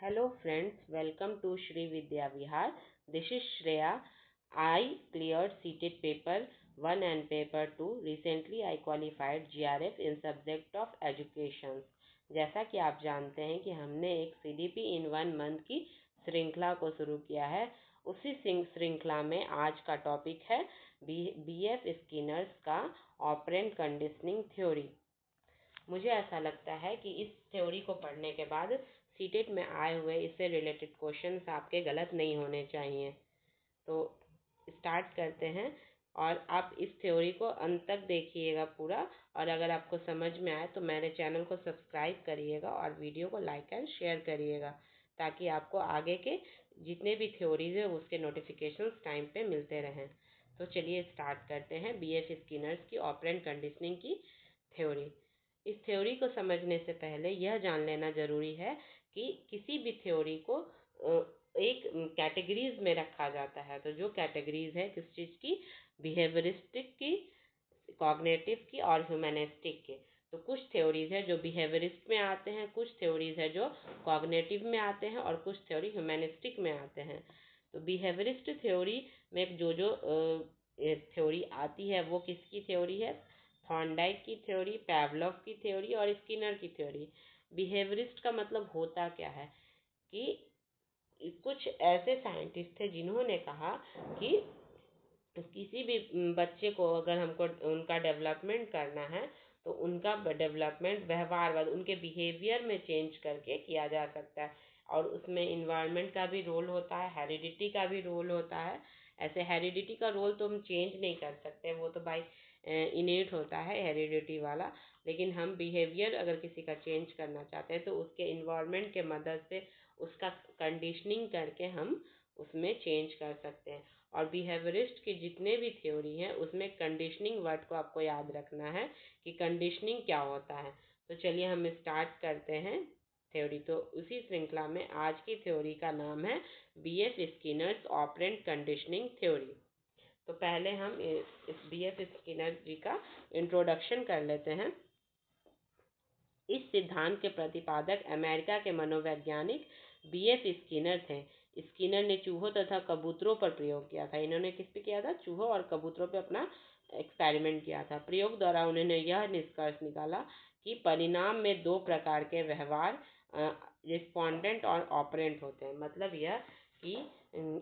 Hello friends, welcome to Shri Vidya Vihar. This is Shreya. I cleared seated paper 1 and paper 2. Recently I qualified GRF in subject of education. जैसा कि आप जानते हैं कि हमने एक CDP in 1 month की श्रृंखला को शुरू किया है। उसी श्रृंखला में आज का टॉपिक है BF स्किनर्स का ऑपरेंट कंडीशनिंग थ्योरी। मुझे ऐसा लगता है कि इस थ्योरी को पढ़ने के बाद सीटेट में आए हुए इससे रिलेटेड क्वेश्चंस आपके गलत नहीं होने चाहिए। तो स्टार्ट करते हैं और आप इस थ्योरी को अंत तक देखिएगा पूरा, और अगर आपको समझ में आए तो मेरे चैनल को सब्सक्राइब करिएगा और वीडियो को लाइक एंड शेयर करिएगा, ताकि आपको आगे के जितने भी थ्योरीज है उसके नोटिफिकेशंस टाइम पे मिलते रहें। तो चलिए स्टार्ट करते हैं BF स्किनर्स की ऑपरेंट कंडीशनिंग की थ्योरी। इस थ्योरी को समझने से पहले यह जान लेना ज़रूरी है कि किसी भी थ्योरी को एक कैटेगरीज में रखा जाता है। तो जो कैटेगरीज है किस चीज़ की, बिहेवियरिस्टिक की, कॉग्निटिव की और ह्यूमनिस्टिक के। तो कुछ थ्योरीज है जो बिहेवियरिस्ट में आते हैं, कुछ थ्योरीज है जो कॉग्निटिव में आते हैं और कुछ थ्योरी ह्यूमनिस्टिक में आते हैं। तो बिहेवियरिस्ट थ्योरी में जो थ्योरी आती है वो किसकी थ्योरी है, थॉर्नडाइक की थ्योरी, पैवलोव की थ्योरी और स्किनर की थ्योरी। बिहेवियरिस्ट का मतलब होता क्या है कि कुछ ऐसे साइंटिस्ट थे जिन्होंने कहा कि किसी भी बच्चे को अगर हमको उनका डेवलपमेंट करना है तो उनका डेवलपमेंट व्यवहारवाद उनके बिहेवियर में चेंज करके किया जा सकता है, और उसमें इन्वायरमेंट का भी रोल होता है, हेरिडिटी का भी रोल होता है। ऐसे हेरिडिटी का रोल तो हम चेंज नहीं कर सकते, वो तो बाई इनेट होता है हेरिडिटी वाला, लेकिन हम बिहेवियर अगर किसी का चेंज करना चाहते हैं तो उसके इन्वायरमेंट के मदद से उसका कंडीशनिंग करके हम उसमें चेंज कर सकते हैं। और बिहेवियरिस्ट की जितने भी थ्योरी हैं उसमें कंडीशनिंग वर्ड को आपको याद रखना है कि कंडीशनिंग क्या होता है। तो चलिए हम स्टार्ट करते हैं थ्योरी। तो उसी श्रृंखला में आज की थ्योरी का नाम है BF Skinner's operant conditioning theory. तो पहले हम इस BF स्किनर जी का इंट्रोडक्शन कर लेते हैं। इस सिद्धांत के प्रतिपादक अमेरिका के मनोवैज्ञानिक BF स्किनर थे। स्किनर ने चूहों तथा कबूतरों पर प्रयोग किया था। इन्होंने किस पे किया था, चूहों और कबूतरों पे अपना एक्सपेरिमेंट किया था। प्रयोग द्वारा उन्होंने यह निष्कर्ष निकाला कि परिणाम में दो प्रकार के व्यवहार, रिस्पोंडेंट और ऑपरेंट होते हैं। मतलब यह कि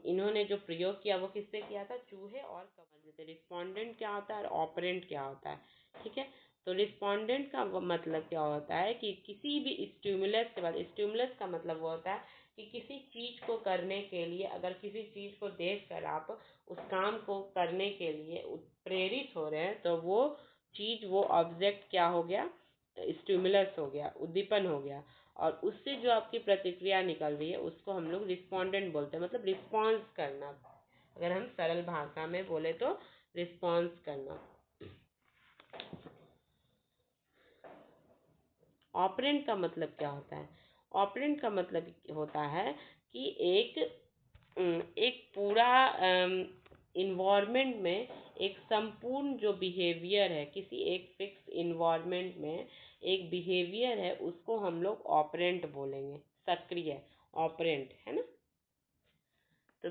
इन्होंने जो प्रयोग किया वो किस पे किया था, चूहे और कबूतर। रिस्पोंडेंट क्या होता है और ऑपरेंट क्या होता है, ठीक है। तो रिस्पोंडेंट का मतलब क्या होता है कि किसी भी स्टिमुलस के बाद, स्टिमुलस का मतलब वो होता है कि किसी चीज को करने के लिए, अगर किसी चीज को देखकर आप उस काम को करने के लिए प्रेरित हो रहे हैं तो वो चीज, वो ऑब्जेक्ट क्या हो गया, स्टिमुलस हो गया, उद्दीपन हो गया, और उससे जो आपकी प्रतिक्रिया निकल रही है उसको हम लोग रिस्पोंडेंट बोलते हैं। मतलब रिस्पॉन्स करना, अगर हम सरल भाषा में बोले तो रिस्पॉन्स करना। ऑपरेंट का मतलब क्या होता है, ऑपरेंट का मतलब होता है कि एक पूरा इन्वायरमेंट में एक संपूर्ण जो बिहेवियर है, किसी एक फिक्स इन्वायरमेंट में एक बिहेवियर है, उसको हम लोग ऑपरेंट बोलेंगे। सक्रिय ऑपरेंट है ना। तो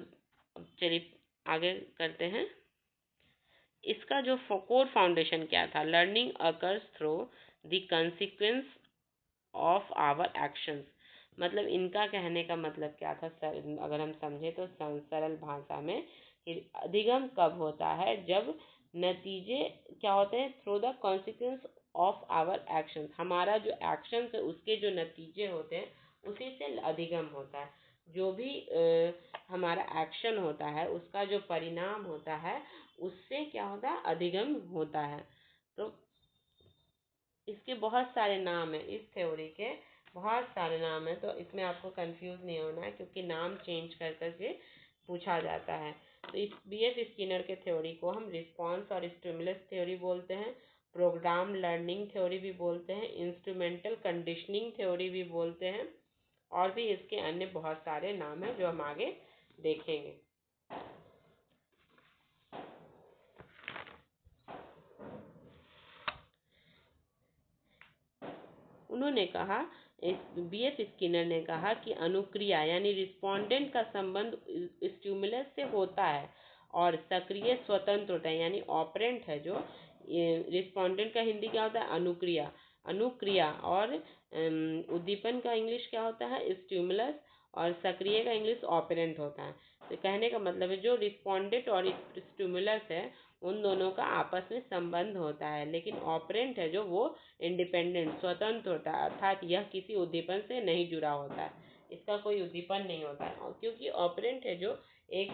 चलिए आगे करते हैं। इसका जो कोर फाउंडेशन क्या था, learning occurs through the consequence of our actions. मतलब इनका कहने का मतलब क्या था, अगर हम समझे तो सरल भाषा में, कि अधिगम कब होता है, जब नतीजे क्या होते हैं, through the consequence of our actions. हमारा जो एक्शन है उसके जो नतीजे होते हैं उसी से अधिगम होता है। जो भी हमारा एक्शन होता है उसका जो परिणाम होता है उससे क्या होता है, अधिगम होता है। तो इसके बहुत सारे नाम हैं, इस थ्योरी के बहुत सारे नाम हैं, तो इसमें आपको कंफ्यूज नहीं होना है क्योंकि नाम चेंज कर करके पूछा जाता है। तो इस BF स्किनर के थ्योरी को हम रिस्पॉन्स और स्टिमुलस थ्योरी बोलते हैं, प्रोग्राम लर्निंग थ्योरी भी बोलते हैं, इंस्ट्रूमेंटल कंडीशनिंग थ्योरी भी बोलते हैं, और भी इसके अन्य बहुत सारे नाम हैं जो हम आगे देखेंगे। उन्होंने कहा BF स्किनर ने कहा कि अनुक्रिया यानी रिस्पोंडेंट का संबंध स्टिमुलस से होता है और सक्रिय स्वतंत्र होता है, यानी ऑपरेंट है जो रिस्पोंडेंट का हिंदी क्या होता है, अनुक्रिया। अनुक्रिया और उद्दीपन का इंग्लिश क्या होता है, स्टिमुलस, और सक्रिय का इंग्लिश ऑपरेंट होता है। तो कहने का मतलब है जो रिस्पोंडेंट और स्टिमुलस है उन दोनों का आपस में संबंध होता है, लेकिन ऑपरेंट है जो वो इंडिपेंडेंट स्वतंत्र होता है, अर्थात यह किसी उद्दीपन से नहीं जुड़ा होता है, इसका कोई उद्दीपन नहीं होता है। और क्योंकि ऑपरेंट है जो एक,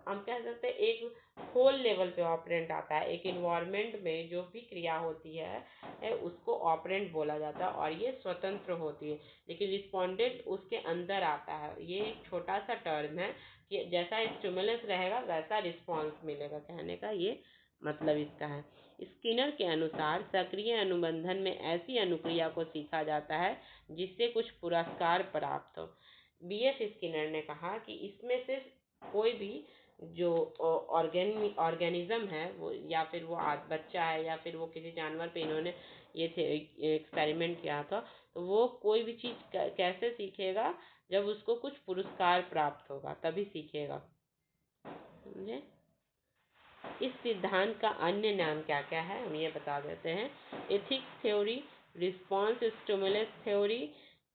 हम कह सकते हैं एक होल लेवल पे ऑपरेंट आता है, एक इन्वायरमेंट में जो भी क्रिया होती है उसको ऑपरेंट बोला जाता है और ये स्वतंत्र होती है, लेकिन रिस्पोंडेंट उसके अंदर आता है। ये एक छोटा सा टर्म है कि जैसा स्टिमुलस रहेगा वैसा रिस्पॉन्स मिलेगा, कहने का ये मतलब इसका है। स्किनर के अनुसार सक्रिय अनुबंधन में ऐसी अनुक्रिया को सीखा जाता है जिससे कुछ पुरस्कार प्राप्त हो। BF स्किनर ने कहा कि इसमें से कोई भी जो ऑर्गेनिज्म है वो, या फिर वो बच्चा है या फिर वो किसी जानवर पे इन्होंने ये थे एक्सपेरिमेंट किया था, तो वो कोई भी चीज़ कैसे सीखेगा, जब उसको कुछ पुरस्कार प्राप्त होगा तभी सीखेगा, समझे। इस सिद्धांत का अन्य नाम क्या क्या है हम ये बता देते हैं। Ethics theory, response stimulus theory,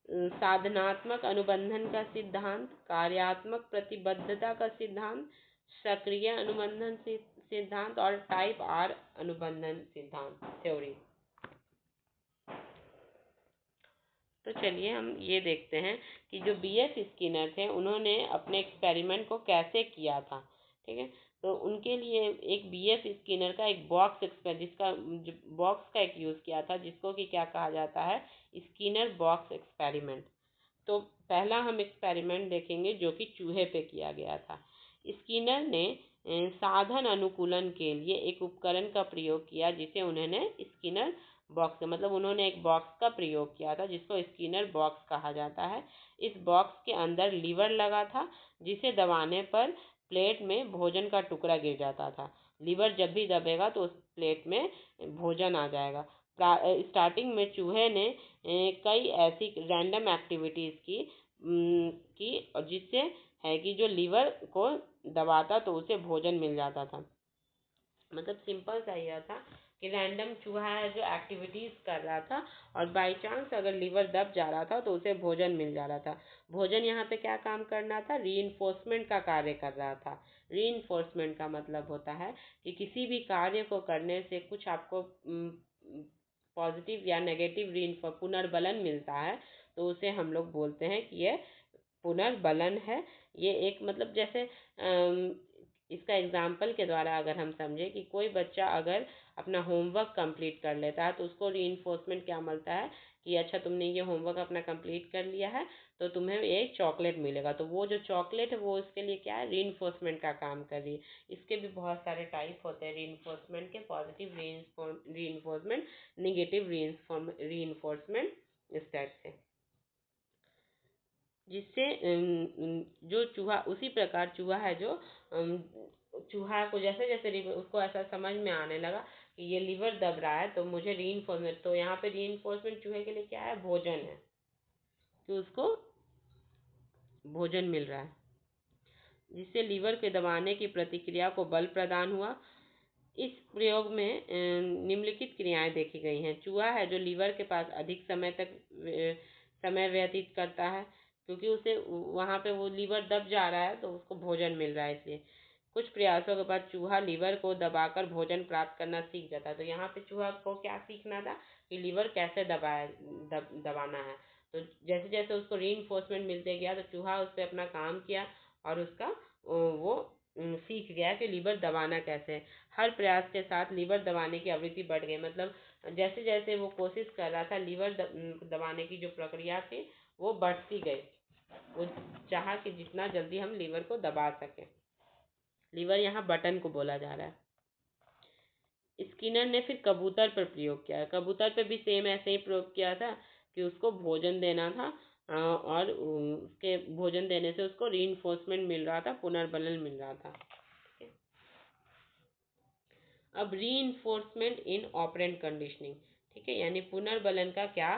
साधनात्मक अनुबंधन का सिद्धांत, कार्यात्मक प्रतिबद्धता का सिद्धांत, सक्रिय अनुबंधन सिद्धांत और टाइप आर अनुबंधन सिद्धांत थ्योरी। तो चलिए हम ये देखते हैं कि जो BF स्किनर थे उन्होंने अपने एक्सपेरिमेंट को कैसे किया था, ठीक है। तो उनके लिए एक BF स्किनर का एक बॉक्स का एक यूज़ किया था, जिसको कि क्या कहा जाता है, स्किनर बॉक्स एक्सपेरिमेंट। तो पहला हम एक्सपेरिमेंट देखेंगे जो कि चूहे पे किया गया था। स्किनर ने साधन अनुकूलन के लिए एक उपकरण का प्रयोग किया जिसे उन्होंने स्किनर बॉक्स, मतलब उन्होंने एक बॉक्स का प्रयोग किया था जिसको स्किनर बॉक्स कहा जाता है। इस बॉक्स के अंदर लीवर लगा था जिसे दबाने पर प्लेट में भोजन का टुकड़ा गिर जाता था। लीवर जब भी दबेगा तो उस प्लेट में भोजन आ जाएगा। स्टार्टिंग में चूहे ने कई ऐसी रैंडम एक्टिविटीज़ की और जिससे है कि जो लीवर को दबाता तो उसे भोजन मिल जाता था। मतलब सिंपल सा यह था कि रैंडम चूहा है जो एक्टिविटीज़ कर रहा था और बाई चांस अगर लीवर दब जा रहा था तो उसे भोजन मिल जा रहा था। भोजन यहाँ पे क्या काम करना था, रीइंफोर्समेंट का कार्य कर रहा था। रीइंफोर्समेंट का मतलब होता है कि किसी भी कार्य को करने से कुछ आपको पॉजिटिव या नेगेटिव पुनर्बलन मिलता है, तो उसे हम लोग बोलते हैं कि ये पुनर्बलन है। ये एक मतलब जैसे इसका एग्जाम्पल के द्वारा अगर हम समझे कि कोई बच्चा अगर अपना होमवर्क कंप्लीट कर लेता है तो उसको रीइंफोर्समेंट क्या मिलता है कि अच्छा तुमने ये होमवर्क अपना कंप्लीट कर लिया है तो तुम्हें एक चॉकलेट मिलेगा। तो वो जो चॉकलेट है वो इसके लिए क्या है, रीइंफोर्समेंट का काम कर रही है। इसके भी बहुत सारे टाइप होते हैं रीइंफोर्समेंट के, पॉजिटिव रीइंफोर्समेंट, निगेटिव रीइंफोर्समेंट, इस टाइप से। जिससे जो चूहा, उसी प्रकार चूहा है जो चूहा को जैसे जैसे उसको ऐसा समझ में आने लगा कि ये लीवर दब रहा है तो मुझे रीइंफोर्समेंट, तो यहाँ पे रीइंफोर्समेंट चूहे के लिए क्या है, भोजन है, कि उसको भोजन मिल रहा है, जिससे लीवर के दबाने की प्रतिक्रिया को बल प्रदान हुआ। इस प्रयोग में निम्नलिखित क्रियाएं देखी गई हैं। चूहा है जो लीवर के पास अधिक समय तक समय व्यतीत करता है, क्योंकि उसे वहाँ पे वो लीवर दब जा रहा है तो उसको भोजन मिल रहा है, इसलिए कुछ प्रयासों के बाद चूहा लीवर को दबाकर भोजन प्राप्त करना सीख जाता है। तो यहाँ पे चूहा को क्या सीखना था कि लीवर कैसे दबाना है। तो जैसे जैसे उसको रीइंफोर्समेंट मिलते गया तो चूहा उस पर अपना काम किया और उसका वो सीख गया कि लीवर दबाना कैसे है। हर प्रयास के साथ लीवर दबाने की आवृत्ति बढ़ गई, मतलब जैसे जैसे वो कोशिश कर रहा था लीवर दबाने की जो प्रक्रिया थी वो बढ़ती गई। वो चाहा कि जितना जल्दी हम लीवर को दबा सकें। लीवर यहाँ बटन को बोला जा रहा है। स्किनर ने फिर कबूतर पर प्रयोग किया। कबूतर पे भी सेम ऐसे ही प्रयोग किया था कि उसको भोजन देना था और उसके भोजन देने से उसको रीइंफोर्समेंट मिल रहा था, पुनर्बलन मिल रहा था। अब रीइंफोर्समेंट इन ऑपरेंट कंडीशनिंग, ठीक है, यानी पुनर्बलन का क्या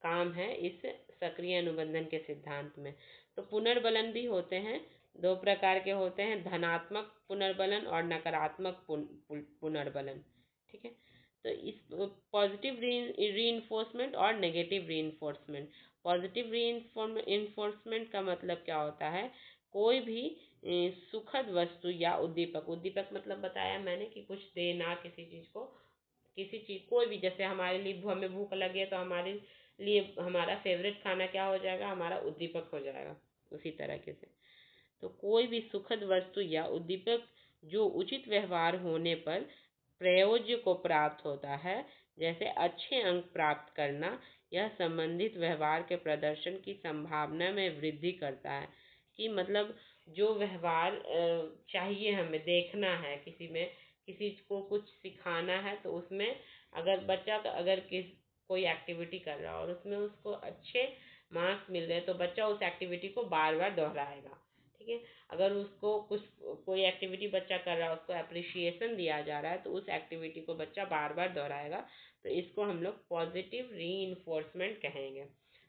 काम है इस सक्रिय अनुबंधन के सिद्धांत में। तो पुनर्बलन भी होते हैं, दो प्रकार के होते हैं, धनात्मक पुनर्बलन और नकारात्मक पुनर्बलन। ठीक है, तो इस पॉजिटिव रीइंफोर्समेंट और नेगेटिव रीइंफोर्समेंट। पॉजिटिव रीइंफोर्समेंट का मतलब क्या होता है, कोई भी सुखद वस्तु या उद्दीपक, उद्दीपक मतलब बताया मैंने कि कुछ देना किसी चीज को, किसी चीज कोई भी, जैसे हमारे लिए हमें भूख लगी है तो हमारे लिए हमारा फेवरेट खाना क्या हो जाएगा, हमारा उद्दीपक हो जाएगा। उसी तरीके से तो कोई भी सुखद वस्तु या उद्दीपक जो उचित व्यवहार होने पर प्रयोज्य को प्राप्त होता है, जैसे अच्छे अंक प्राप्त करना, यह संबंधित व्यवहार के प्रदर्शन की संभावना में वृद्धि करता है। कि मतलब जो व्यवहार चाहिए, हमें देखना है किसी में, किसी को कुछ सिखाना है, तो उसमें अगर बच्चा अगर कोई एक्टिविटी कर रहा है और उसमें उसको अच्छे मार्क्स मिल रहे हैं तो बच्चा उस एक्टिविटी को बार बार दोहराएगा। ठीक है, अगर उसको कोई एक्टिविटी बच्चा कर रहा है, उसको अप्रिशिएशन दिया जा रहा है, तो उस एक्टिविटी को बच्चा बार बार दोहराएगा। तो इसको हम लोग पॉजिटिव रीइंफोर्समेंट कहेंगे।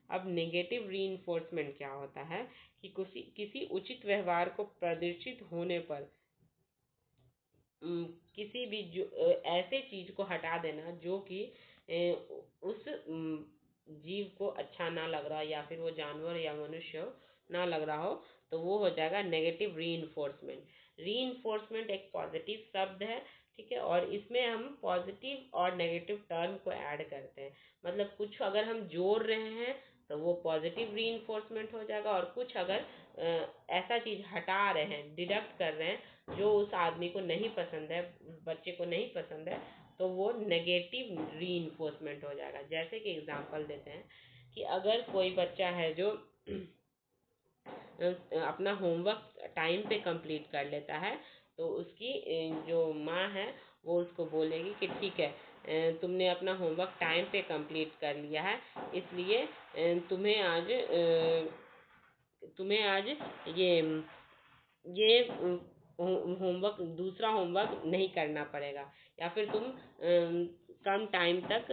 अब नेगेटिव रीइंफोर्समेंट क्या होता है कि किसी उचित व्यवहार को प्रदर्शित होने पर किसी भी ऐसे चीज को हटा देना जो कि उस जीव को अच्छा ना लग रहा, या फिर वो जानवर या मनुष्य हो ना लग रहा हो, तो वो हो जाएगा नेगेटिव रीइंफोर्समेंट। रीइंफोर्समेंट एक पॉजिटिव शब्द है, ठीक है, और इसमें हम पॉजिटिव और नेगेटिव टर्म को ऐड करते हैं। मतलब कुछ अगर हम जोड़ रहे हैं तो वो पॉजिटिव रीइंफोर्समेंट हो जाएगा, और कुछ अगर ऐसा चीज हटा रहे हैं, डिडक्ट कर रहे हैं जो उस आदमी को नहीं पसंद है, उस बच्चे को नहीं पसंद है, तो वो नेगेटिव रीइंफोर्समेंट हो जाएगा। जैसे कि एग्जांपल देते हैं कि अगर कोई बच्चा है जो अपना होमवर्क टाइम पे कंप्लीट कर लेता है, तो उसकी जो माँ है वो उसको बोलेगी कि ठीक है, तुमने अपना होमवर्क टाइम पे कंप्लीट कर लिया है, इसलिए तुम्हें आज ये होमवर्क, दूसरा होमवर्क नहीं करना पड़ेगा, या फिर तुम कम टाइम तक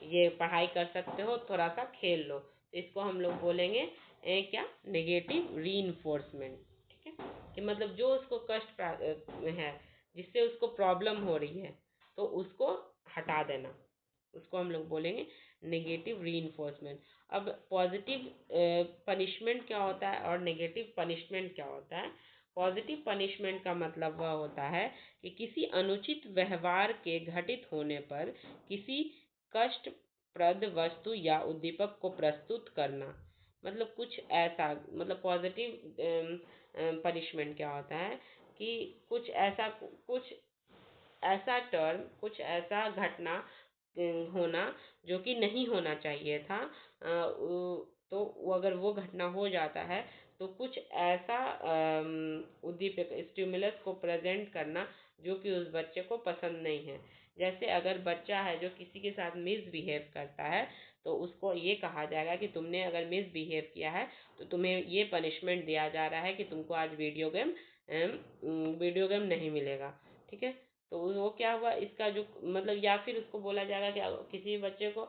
ये पढ़ाई कर सकते हो, थोड़ा सा खेल लो। तो इसको हम लोग बोलेंगे क्या, नेगेटिव रीइंफोर्समेंट। ठीक है, कि मतलब जो उसको कष्ट है, जिससे उसको प्रॉब्लम हो रही है, तो उसको हटा देना, उसको हम लोग बोलेंगे नेगेटिव रीइंफोर्समेंट। अब पॉजिटिव पनिशमेंट क्या होता है और नेगेटिव पनिशमेंट क्या होता है। पॉजिटिव पनिशमेंट का मतलब वह होता है कि किसी अनुचित व्यवहार के घटित होने पर किसी कष्टप्रद वस्तु या उद्दीपक को प्रस्तुत करना। मतलब कुछ ऐसा, मतलब पॉजिटिव पनिशमेंट क्या होता है कि कुछ ऐसा टर्म, कुछ ऐसा घटना होना जो कि नहीं होना चाहिए था, तो अगर वो घटना हो जाता है तो कुछ ऐसा उद्दीपक, स्टिमुलस को प्रेजेंट करना जो कि उस बच्चे को पसंद नहीं है। जैसे अगर बच्चा है जो किसी के साथ मिसबिहेव करता है, तो उसको ये कहा जाएगा कि तुमने अगर मिसबिहेव किया है तो तुम्हें ये पनिशमेंट दिया जा रहा है कि तुमको आज वीडियो गेम नहीं मिलेगा। ठीक है, तो वो क्या हुआ, इसका जो मतलब, या फिर उसको बोला जाएगा कि किसी बच्चे को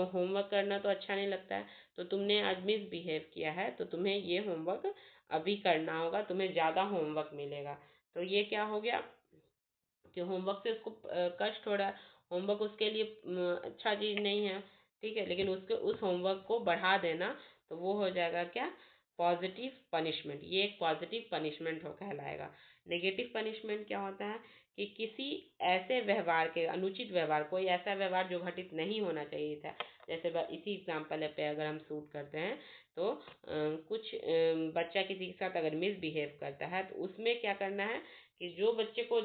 होमवर्क करना तो अच्छा नहीं लगता है, तो तुमने आज मिसबिहेव किया है तो तुम्हें ये होमवर्क अभी करना होगा, तुम्हें ज़्यादा होमवर्क मिलेगा। तो ये क्या हो गया कि होमवर्क से उसको कष्ट हो रहा है, होमवर्क उसके लिए अच्छा चीज़ नहीं है। ठीक है, लेकिन उसके उस होमवर्क को बढ़ा देना, तो वो हो जाएगा क्या, पॉजिटिव पनिशमेंट। ये एक पॉजिटिव पनिशमेंट हो कहलाएगा। नेगेटिव पनिशमेंट क्या होता है कि किसी ऐसे व्यवहार के, अनुचित व्यवहार, कोई ऐसा व्यवहार जो घटित नहीं होना चाहिए था। जैसे इसी एग्जाम्पल पे अगर हम शूट करते हैं तो कुछ बच्चा किसी के साथ अगर मिसबिहेव करता है, तो उसमें क्या करना है कि जो बच्चे को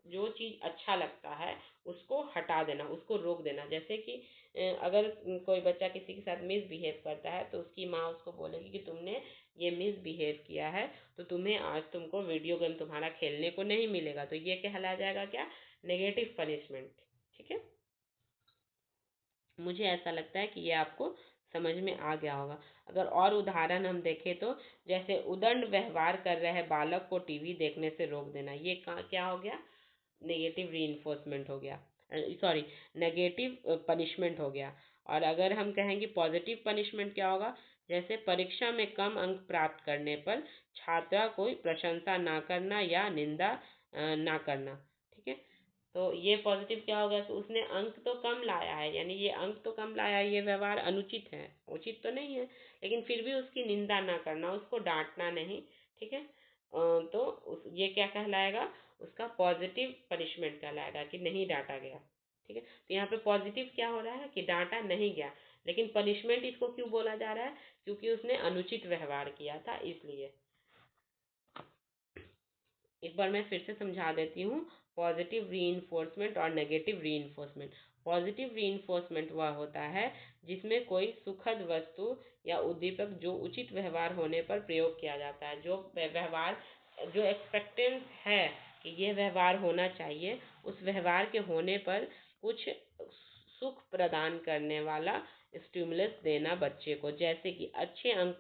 जो चीज़ अच्छा लगता है उसको हटा देना, उसको रोक देना। जैसे कि अगर कोई बच्चा किसी के साथ मिसबिहेव करता है तो उसकी माँ उसको बोलेगी कि तुमने ये मिसबिहेव किया है तो तुम्हें आज तुमको वीडियो गेम तुम्हारा खेलने को नहीं मिलेगा। तो ये कहला जाएगा क्या, नेगेटिव पनिशमेंट। ठीक है, मुझे ऐसा लगता है कि ये आपको समझ में आ गया होगा। अगर और उदाहरण हम देखें तो जैसे उदंड व्यवहार कर रहे बालक को टीवी देखने से रोक देना, ये क्या हो गया, नेगेटिव रीइंफोर्समेंट हो गया, सॉरी नेगेटिव पनिशमेंट हो गया। और अगर हम कहेंगे पॉजिटिव पनिशमेंट क्या होगा, जैसे परीक्षा में कम अंक प्राप्त करने पर छात्रा को प्रशंसा ना करना या निंदा ना करना। ठीक है, तो ये पॉजिटिव क्या होगा कि उसने अंक तो कम लाया है, यानी ये अंक तो कम लाया है, ये व्यवहार अनुचित है, उचित तो नहीं है, लेकिन फिर भी उसकी निंदा ना करना, उसको डांटना नहीं। ठीक है, तो ये क्या कहलाएगा, उसका पॉजिटिव पनिशमेंट कहलाएगा कि नहीं डांटा गया। ठीक है, तो यहाँ पे पॉजिटिव क्या हो रहा है कि डांटा नहीं गया, लेकिन पनिशमेंट इसको क्यों बोला जा रहा है, क्योंकि उसने अनुचित व्यवहार किया था इसलिए। एक बार मैं फिर से समझा देती हूँ, पॉजिटिव रीइंफोर्समेंट और नेगेटिव रीइंफोर्समेंट। पॉजिटिव रीइंफोर्समेंट वह होता है जिसमें कोई सुखद वस्तु या उद्दीपक जो उचित व्यवहार होने पर प्रयोग किया जाता है, जो व्यवहार जो एक्सपेक्टेंस है कि यह व्यवहार होना चाहिए, उस व्यवहार के होने पर कुछ सुख प्रदान करने वाला स्टिमुलस देना बच्चे को, जैसे कि अच्छे अंक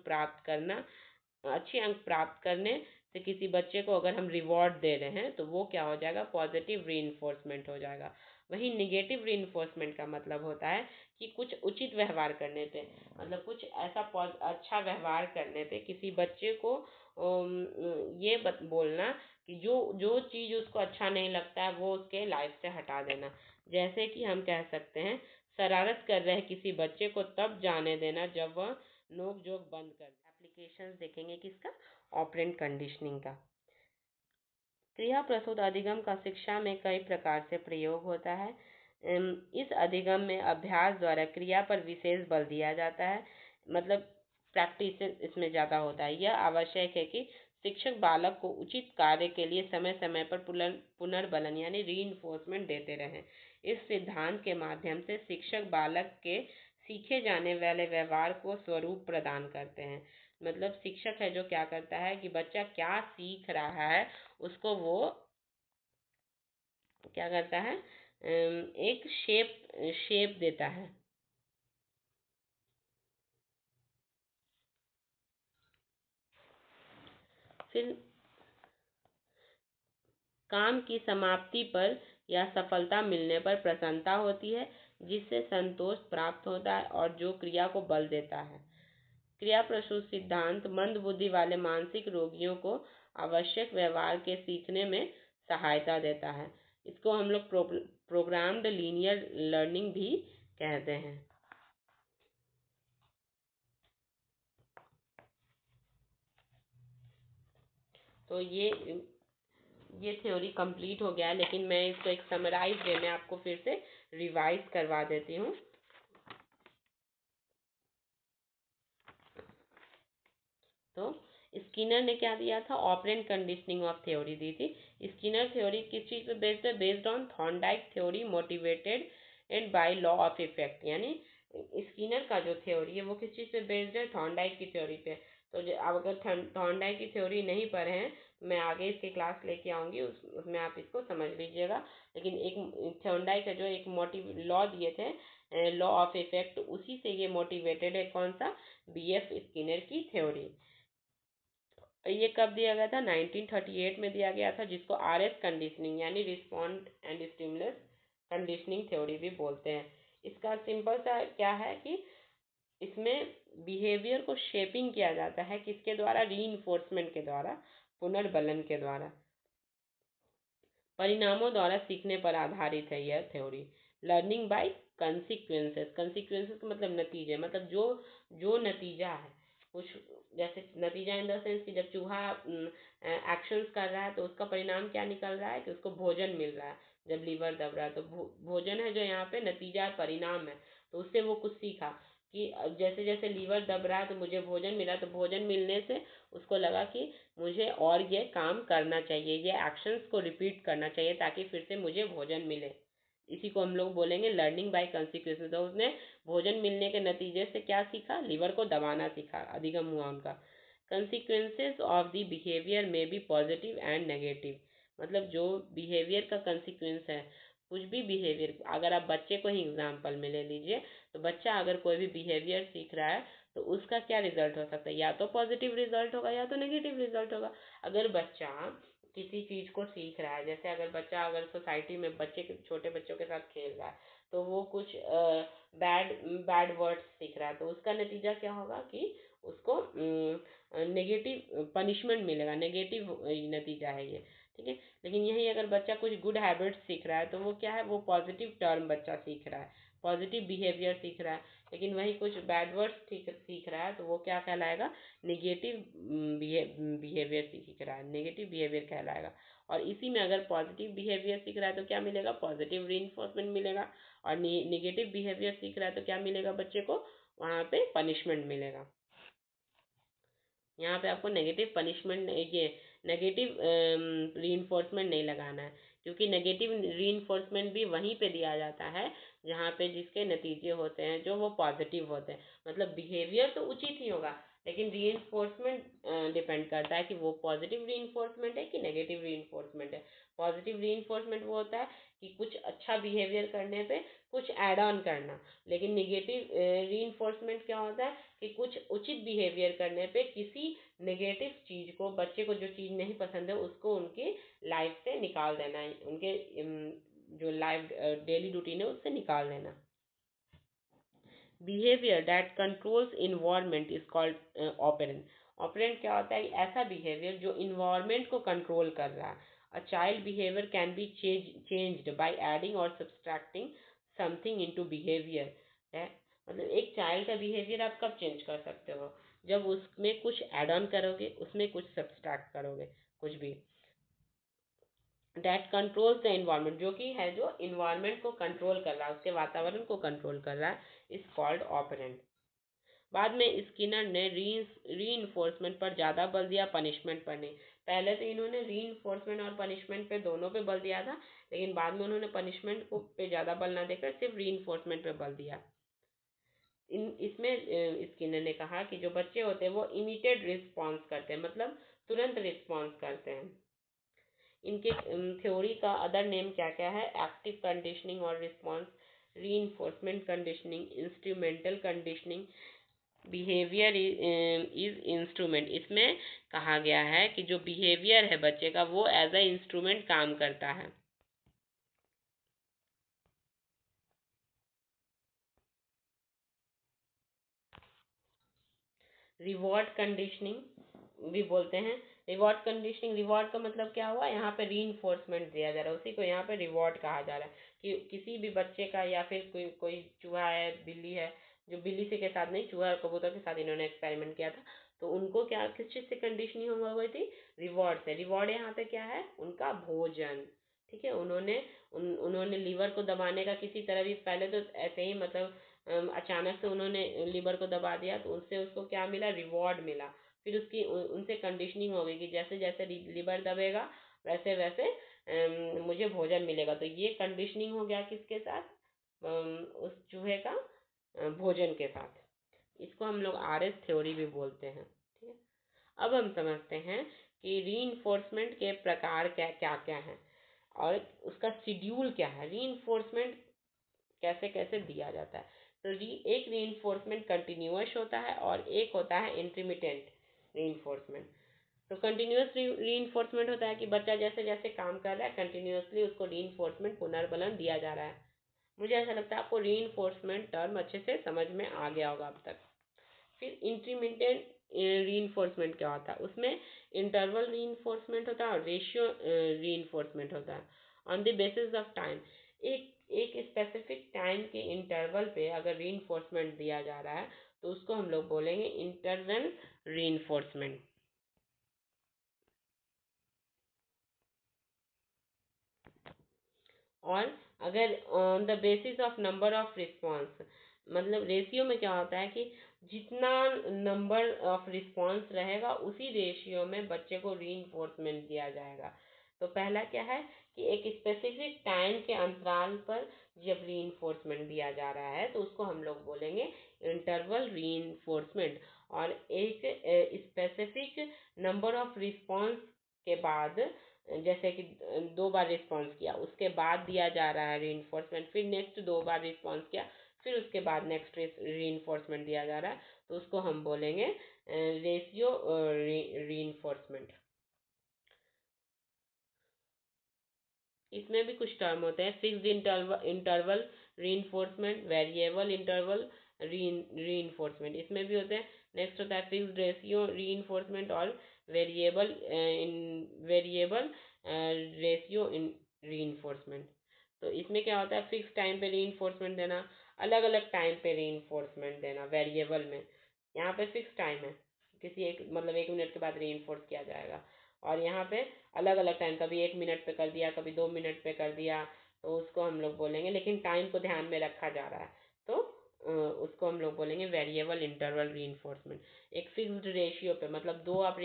प्राप्त करने से किसी बच्चे को अगर हम रिवॉर्ड दे रहे हैं तो वो क्या हो जाएगा, पॉजिटिव रीइंफोर्समेंट हो जाएगा। वहीं निगेटिव रीइंफोर्समेंट का मतलब होता है कि कुछ उचित व्यवहार करने पे, मतलब कुछ ऐसा अच्छा व्यवहार करने पे किसी बच्चे को ये बोलना कि जो जो चीज़ उसको अच्छा नहीं लगता है वो उसके लाइफ से हटा देना। जैसे कि हम कह सकते हैं, शरारत कर रहे किसी बच्चे को तब जाने देना जब वह नोक जोक बंद कर दे। एप्लीकेशंस देखेंगे किसका, ऑपरेंट कंडीशनिंग का। क्रिया प्रसूत अधिगम का शिक्षा में कई प्रकार से प्रयोग होता है। इस अधिगम में अभ्यास द्वारा क्रिया पर विशेष बल दिया जाता है, मतलब प्रैक्टिस इसमें ज़्यादा होता है। यह आवश्यक है कि शिक्षक बालक को उचित कार्य के लिए समय समय पर पुनर्बलन यानी रीइंफोर्समेंट देते रहें। इस सिद्धांत के माध्यम से शिक्षक बालक के सीखे जाने वाले व्यवहार को स्वरूप प्रदान करते हैं। मतलब शिक्षक है जो क्या करता है कि बच्चा क्या सीख रहा है उसको वो क्या करता है, एक शेप शेप देता है। फिर काम की समाप्ति पर या सफलता मिलने पर प्रसन्नता होती है, जिससे संतोष प्राप्त होता है और जो क्रिया को बल देता है। क्रिया प्रसूत सिद्धांत मंद बुद्धि वाले मानसिक रोगियों को आवश्यक व्यवहार के सीखने में सहायता देता है। इसको हम लोग प्रोग्राम्ड लीनियर लर्निंग भी कहते हैं। तो ये थ्योरी कंप्लीट हो गया है, लेकिन मैं इसको एक समराइज वे में आपको फिर से रिवाइज करवा देती हूँ। तो स्किनर ने क्या दिया था, ऑपरेंट कंडीशनिंग ऑफ थ्योरी दी थी। स्किनर थ्योरी किस चीज़ पे बेस्ड है, based on Thorndike theory motivated and by law of effect. यानी स्किनर का जो थ्योरी है वो किस चीज़ पे बेस्ड है, थॉर्नडाइक की थ्योरी पे। तो आप अगर थॉर्नडाइक की थ्योरी नहीं पढ़े हैं तो मैं आगे इसकी क्लास लेके आऊँगी, उसमें आप इसको समझ लीजिएगा। लेकिन एक थॉर्नडाइक का जो एक मोटिव लॉ दिए थे, लॉ ऑफ इफेक्ट, उसी से ये मोटिवेटेड है। कौन सा, बीएफ स्किनर की थ्योरी। ये कब दिया गया था, 1938 में दिया गया था, जिसको आरएस कंडीशनिंग यानी respond and stimulus conditioning theory भी बोलते हैं। इसका सिंपल सा क्या है कि इसमें बिहेवियर को शेपिंग किया जाता है, किसके द्वारा, रीइंफोर्समेंट के द्वारा, पुनर्बलन के द्वारा, परिणामों द्वारा सीखने पर आधारित है यह theory. Learning by consequences, consequences का मतलब नतीजे, मतलब जो जो नतीजा है कुछ, जैसे नतीजा इन द सेंस कि जब चूहा एक्शंस कर रहा है तो उसका परिणाम क्या निकल रहा है कि उसको भोजन मिल रहा है। जब लीवर दब रहा है तो भोजन है जो यहाँ पे नतीजा परिणाम है। तो उससे वो कुछ सीखा कि जैसे जैसे लीवर दब रहा है तो मुझे भोजन मिला, तो भोजन मिलने से उसको लगा कि मुझे और ये काम करना चाहिए, ये एक्शंस को रिपीट करना चाहिए ताकि फिर से मुझे भोजन मिले। इसी को हम लोग बोलेंगे लर्निंग बाय कंसिक्वेंसेस। तो उसने भोजन मिलने के नतीजे से क्या सीखा, लीवर को दबाना सीखा, अधिगम हुआ उनका। कंसिक्वेंसेस ऑफ द बिहेवियर में बी पॉजिटिव एंड नेगेटिव, मतलब जो बिहेवियर का कंसिक्वेंस है, कुछ भी बिहेवियर, अगर आप बच्चे को ही एग्जाम्पल में ले लीजिए, तो बच्चा अगर कोई भी बिहेवियर सीख रहा है तो उसका क्या रिजल्ट हो सकता है, या तो पॉजिटिव रिजल्ट होगा या तो नेगेटिव रिजल्ट होगा। अगर बच्चा किसी चीज़ को सीख रहा है, जैसे अगर बच्चा अगर सोसाइटी में बच्चे छोटे बच्चों के साथ खेल रहा है तो वो कुछ बैड बैड वर्ड्स सीख रहा है, तो उसका नतीजा क्या होगा कि उसको नेगेटिव पनिशमेंट मिलेगा, नेगेटिव नतीजा है ये। ठीक है, लेकिन यही अगर बच्चा कुछ गुड हैबिट्स सीख रहा है तो वो क्या है, वो पॉजिटिव टर्म बच्चा सीख रहा है, पॉजिटिव बिहेवियर सीख रहा है। लेकिन वही कुछ बैड वर्ड्स सीख रहा है तो वो क्या कहलाएगा, निगेटिव बिहेवियर सीख रहा है, नेगेटिव बिहेवियर कहलाएगा। और इसी में अगर पॉजिटिव बिहेवियर सीख रहा है तो क्या मिलेगा, पॉजिटिव रीइंफोर्समेंट मिलेगा। और निगेटिव बिहेवियर सीख रहा है तो क्या मिलेगा बच्चे को, वहाँ पे पनिशमेंट मिलेगा। यहाँ पे आपको नेगेटिव पनिशमेंट, ये नेगेटिव रीइंफोर्समेंट नहीं लगाना है, क्योंकि नेगेटिव रीइंफोर्समेंट भी वहीं पे दिया जाता है जहाँ पे जिसके नतीजे होते हैं जो वो पॉजिटिव होते हैं। मतलब बिहेवियर तो उचित ही होगा, लेकिन रीइंफोर्समेंट डिपेंड करता है कि वो पॉजिटिव रीइंफोर्समेंट है कि नेगेटिव रीइंफोर्समेंट है। पॉजिटिव रीइंफोर्समेंट वो होता है कि कुछ अच्छा बिहेवियर करने पे कुछ ऐड ऑन करना, लेकिन निगेटिव रीइंफोर्समेंट क्या होता है कि कुछ उचित बिहेवियर करने पे किसी नेगेटिव चीज को, बच्चे को जो चीज नहीं पसंद है उसको उनकी लाइफ से निकाल देना है, उनके जो लाइफ डेली रूटीन है उससे निकाल देना। Behaviour that controls environment is called operant. Operant क्या होता है, ऐसा बिहेवियर जो इन्वायरमेंट को कंट्रोल कर रहा है। A child behaviour can be changed by adding और सब्सट्रैक्टिंग समथिंग इनटू बिहेवियर है। मतलब एक चाइल्ड का बिहेवियर आप कब चेंज कर सकते हो, जब उसमें कुछ ऐड ऑन करोगे, उसमें कुछ सब्सट्रैक्ट करोगे, कुछ भी। दैट कंट्रोल्स द इन्वायरमेंट, जो कि है जो इन्वायरमेंट को कंट्रोल कर रहा है, उसके वातावरण को कंट्रोल कर रहा है, इज कॉल्ड ऑपरेंट। बाद में स्किनर ने री पर ज़्यादा बल दिया, पनिशमेंट पर नहीं। पहले तो इन्होंने री और पनिशमेंट पे दोनों पे बल दिया था, लेकिन बाद में उन्होंने पनिशमेंट को पे ज़्यादा बल ना देकर सिर्फ री पे बल दिया। इसमें स्किनर ने कहा कि जो बच्चे होते हैं वो इमीडिएट रिस्पॉन्स करते हैं, मतलब तुरंत रिस्पॉन्स करते हैं। इनके थ्योरी का अदर नेम क्या क्या है, एक्टिव कंडीशनिंग और रिस्पॉन्स, री conditioning, instrumental conditioning, behaviour is instrument. इसमें कहा गया है कि जो बिहेवियर है बच्चे का वो एज अ इंस्ट्रूमेंट काम करता है। रिवॉर्ड कंडीशनिंग भी बोलते हैं। रिवॉर्ड कंडीशनिंग, रिवॉर्ड का मतलब क्या हुआ, यहाँ पे री दिया जा रहा है, उसी को यहाँ पे रिवॉर्ड कहा जा रहा है। कि किसी भी बच्चे का या फिर कोई कोई चूहा है, बिल्ली है, जो बिल्ली से के साथ नहीं, चूहा और कबूतर के साथ इन्होंने एक्सपेरिमेंट किया था, तो उनको क्या, किस चीज़ से कंडीशनिंग हुआ हुई थी, रिवॉर्ड से। रिवॉर्ड यहाँ पे क्या है, उनका भोजन। ठीक है, उन्होंने लीवर को दबाने का किसी तरह भी, पहले तो ऐसे ही मतलब अचानक से उन्होंने लीवर को दबा दिया तो उससे उसको क्या मिला, रिवॉर्ड मिला। फिर उसकी उनसे कंडीशनिंग हो गई कि जैसे जैसे लीवर दबेगा वैसे वैसे मुझे भोजन मिलेगा। तो ये कंडीशनिंग हो गया किसके साथ, उस चूहे का भोजन के साथ। इसको हम लोग RS थ्योरी भी बोलते हैं। ठीक है, अब हम समझते हैं कि री के प्रकार क्या क्या क्या हैं और उसका शेड्यूल क्या है, री कैसे कैसे दिया जाता है। तो एक री कंटिन्यूअस होता है और एक होता है इंटरमिटेंट री। तो कंटिन्यूअस री होता है कि बच्चा जैसे जैसे काम कर रहा है कंटिन्यूअसली उसको री पुनर्बलन दिया जा रहा है। मुझे ऐसा लगता है आपको री टर्म अच्छे से समझ में आ गया होगा अब तक। फिर इंटरमीडिएट री क्या होता है, उसमें इंटरवल री होता है और रेशियो री होता है। On the basis of time, एक एक स्पेसिफिक टाइम के इंटरवल पे अगर री दिया जा रहा है तो उसको हम लोग बोलेंगे इंटरवल री। और अगर on the basis of number of response, मतलब रेशियो में क्या होता है कि जितना नंबर ऑफ रिस्पॉन्स रहेगा उसी रेशियो में बच्चे को री दिया जाएगा। तो पहला क्या है कि एक स्पेसिफिक टाइम के अंतराल पर जब री दिया जा रहा है तो उसको हम लोग बोलेंगे इंटरवल री। और एक स्पेसिफिक नंबर ऑफ रिस्पॉन्स के बाद, जैसे कि 2 बार रिस्पॉन्स किया उसके बाद दिया जा रहा है री, फिर नेक्स्ट 2 बार रिस्पॉन्स किया फिर उसके बाद नेक्स्ट री दिया जा रहा है, तो उसको हम बोलेंगे रेशियो री। इसमें भी कुछ टर्म होते हैं, fixed interval reinforcement, variable interval reinforcement, इसमें भी होते हैं। नेक्स्ट होता है फिक्स्ड रेशियो रीइंफोर्समेंट और वेरिएबल रेशियो इन रीइंफोर्समेंट। तो इसमें क्या होता है, फिक्स टाइम पे रीइंफोर्समेंट देना, अलग अलग टाइम पे रीइंफोर्समेंट देना। वेरिएबल में यहाँ पे फिक्स टाइम है, किसी एक मतलब 1 मिनट के बाद रीइंफोर्स किया जाएगा, और यहाँ पे अलग अलग टाइम, कभी 1 मिनट पे कर दिया, कभी 2 मिनट पे कर दिया, तो उसको हम लोग बोलेंगे, लेकिन टाइम को ध्यान में रखा जा रहा है तो उसको हम लोग बोलेंगे वेरिएबल इंटरवल रीइंफोर्समेंट। एक फिक्स्ड रेशियो पे, मतलब दो आप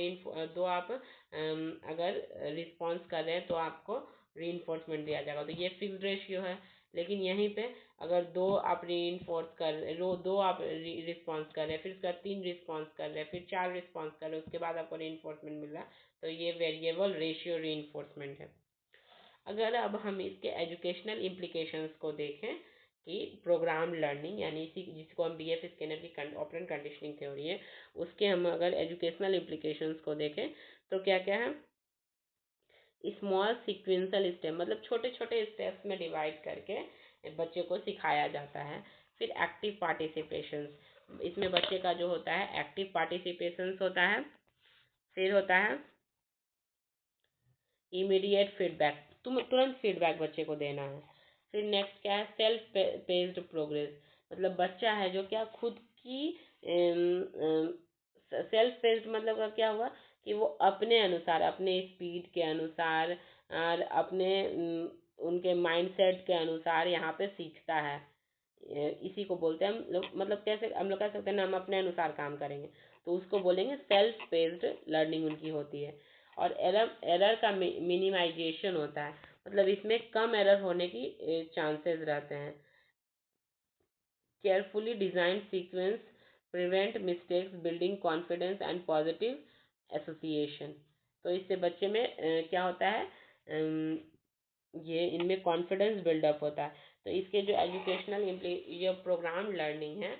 अगर रिस्पॉन्स कर रहे हैं तो आपको रीइंफोर्समेंट दिया जाएगा, तो ये फिक्स्ड रेशियो है। लेकिन यहीं पे अगर दो आप रिस्पॉन्स कर रहे हैं, फिर उसके बाद 3 रिस्पॉन्स कर रहे हैं, फिर 4 रिस्पॉन्स कर रहे हैं, उसके बाद आपको रीइंफोर्समेंट मिल रहा है, तो ये वेरिएबल रेशियो रीइंफोर्समेंट है। अगर अब हम इसके एजुकेशनल इम्प्लीकेशंस को देखें कि प्रोग्राम लर्निंग, यानी इसी जिसको हम BF स्किनर की ऑपरेंट कंडीशनिंग थ्योरी है, उसके हम अगर एजुकेशनल इम्प्लीकेशंस को देखें तो क्या क्या है। स्मॉल सीक्वेंशियल स्टेप, मतलब छोटे छोटे स्टेप्स में डिवाइड करके बच्चे को सिखाया जाता है। फिर एक्टिव पार्टिसिपेशन, इसमें बच्चे का जो होता है एक्टिव पार्टिसिपेशन होता है। फिर होता है इमीडिएट फीडबैक, तुरंत फीडबैक बच्चे को देना है। फिर नेक्स्ट क्या है, सेल्फ पेस्ड प्रोग्रेस, मतलब बच्चा है जो क्या खुद की सेल्फ पेस्ड मतलब का क्या हुआ कि वो अपने अनुसार, अपने स्पीड के अनुसार और अपने उनके माइंडसेट के अनुसार यहाँ पे सीखता है। इसी को बोलते हैं हम लोग, मतलब कैसे हम लोग कह सकते हैं ना, हम अपने अनुसार काम करेंगे तो उसको बोलेंगे सेल्फ पेस्ड लर्निंग उनकी होती है। और एरर का मिनिमाइजेशन होता है, मतलब इसमें कम एरर होने की चांसेस रहते हैं। Carefully design sequence prevent mistakes, building confidence and positive association. तो इससे बच्चे में क्या होता है, ये इनमें कॉन्फिडेंस बिल्डअप होता है। तो इसके जो एजुकेशनल ये प्रोग्राम लर्निंग है,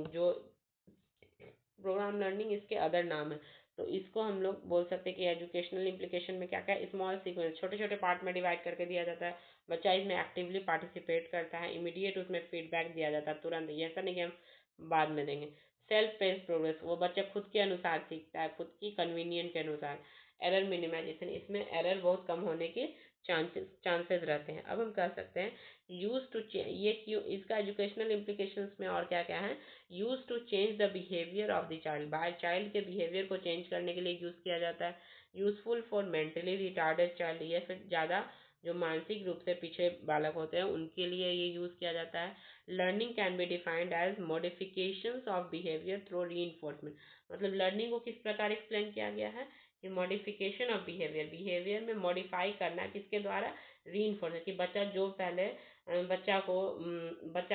जो प्रोग्राम लर्निंग इसके अदर नाम है, तो इसको हम लोग बोल सकते हैं कि एजुकेशनल इम्प्लीकेशन में क्या क्या है, स्मॉल सीक्वेंस, छोटे छोटे पार्ट में डिवाइड करके दिया जाता है, बच्चा इसमें एक्टिवली पार्टिसिपेट करता है, इमीडिएट उसमें फीडबैक दिया जाता है तुरंत, ये ऐसा नहीं कि हम बाद में देंगे। सेल्फ पेस्ड प्रोग्रेस, वो बच्चा खुद के अनुसार सीखता है, खुद की कन्वीनियंट के अनुसार। एरर मिनिमाइजेशन, इसमें एरर बहुत कम होने के चांसेस रहते हैं। अब हम कह सकते हैं यूज टू ये क्यों, इसका एजुकेशनल इम्प्लीकेशंस में और क्या क्या है। Use to change the behaviour of the child, by child के बिहेवियर को चेंज करने के लिए यूज किया जाता है। Useful for mentally retarded child, ये फिर ज़्यादा जो मानसिक रूप से पीछे बालक होते हैं उनके लिए ये यूज किया जाता है। Learning can be defined as modifications of behaviour through reinforcement, मतलब लर्निंग को किस प्रकार एक्सप्लेन किया गया है कि मॉडिफिकेशन ऑफ बिहेवियर में मॉडिफाई करना किसके द्वारा, रीइंफोर्समेंट, कि बच्चा जो पहले बच्चा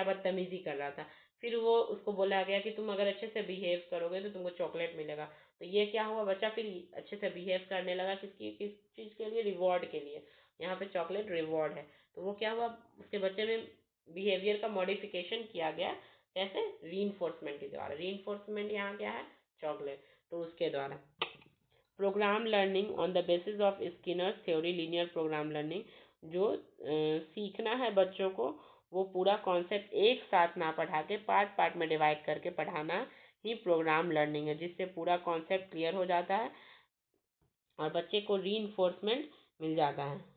बदतमीजी कर रहा था, फिर वो उसको बोला गया कि तुम अगर अच्छे से बिहेव करोगे तो तुमको चॉकलेट मिलेगा, तो ये क्या हुआ, बच्चा फिर अच्छे से बिहेव करने लगा, किस चीज़ के लिए, रिवॉर्ड के लिए। यहाँ पे चॉकलेट रिवॉर्ड है, तो वो क्या हुआ, उसके बच्चे में बिहेवियर का मॉडिफिकेशन किया गया, कैसे, रीइंफोर्समेंट के द्वारा। रीइंफोर्समेंट यहाँ क्या है, चॉकलेट, तो उसके द्वारा। Programme learning on the basis of Skinner's theory, linear programme learning, जो सीखना है बच्चों को वो पूरा कॉन्सेप्ट एक साथ ना पढ़ा के पार्ट पार्ट में डिवाइड करके पढ़ाना ही प्रोग्राम लर्निंग है, जिससे पूरा कॉन्सेप्ट क्लियर हो जाता है और बच्चे को रीइंफोर्समेंट मिल जाता है।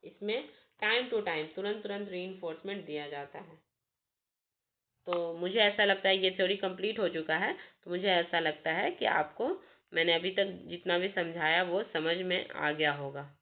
इसमें टाइम टू टाइम तुरंत तुरंत रीइंफोर्समेंट दिया जाता है। तो मुझे ऐसा लगता है ये थ्योरी कंप्लीट हो चुका है, तो मुझे ऐसा लगता है कि आपको मैंने अभी तक जितना भी समझाया वो समझ में आ गया होगा।